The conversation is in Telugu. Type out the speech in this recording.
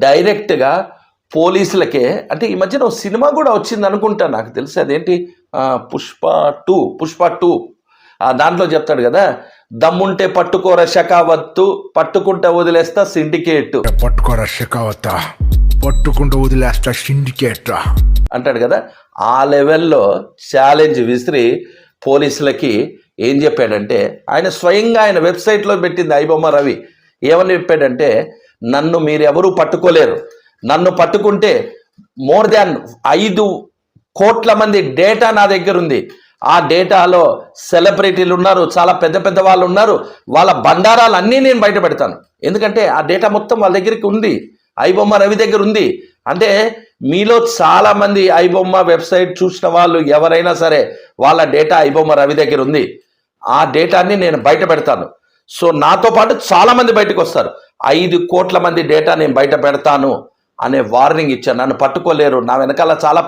డైరెక్ట్గా పోలీసులకే, అంటే ఈ మధ్యన ఒక సినిమా కూడా వచ్చింది అనుకుంటా, నాకు తెలిసి అదేంటి పుష్ప టూ దాంట్లో చెప్తాడు కదా, దమ్ముంటే పట్టుకోర షకావత్తు, పట్టుకుంటే వదిలేస్తా సిండికేట్, పట్టుకోరా షెకావత, పట్టుకుంటూ వదిలేస్తా సిండికేట్ అంటాడు కదా. ఆ లెవెల్లో ఛాలెంజ్ విసిరి పోలీసులకి ఏం చెప్పాడంటే, ఆయన స్వయంగా ఆయన వెబ్సైట్లో పెట్టింది ఐబొమ్మ రవి. ఏమని చెప్పాడంటే, నన్ను మీరెవరూ పట్టుకోలేరు, నన్ను పట్టుకుంటే మోర్ దాన్ 5 కోట్ల మంది డేటా నా దగ్గర ఉంది, ఆ డేటాలో సెలబ్రిటీలు ఉన్నారు, చాలా పెద్ద పెద్ద వాళ్ళు ఉన్నారు, వాళ్ళ బండారాలు అన్నీ నేను బయట పెడతాను, ఎందుకంటే ఆ డేటా మొత్తం వాళ్ళ దగ్గరికి ఉంది, ఐబొమ్మ రవి దగ్గర ఉంది. అంటే మీలో చాలామంది ఐబొమ్మ వెబ్సైట్ చూసిన వాళ్ళు ఎవరైనా సరే వాళ్ళ డేటా ఐబొమ్మ రవి దగ్గర ఉంది, ఆ డేటాని నేను బయట పెడతాను. సో నాతో పాటు చాలామంది బయటకు వస్తారు, 5 కోట్ల మంది డేటా నేను బయట పెడతాను అనే వార్నింగ్ ఇచ్చాను. నన్ను పట్టుకోలేరు, నా వెనకాల చాలా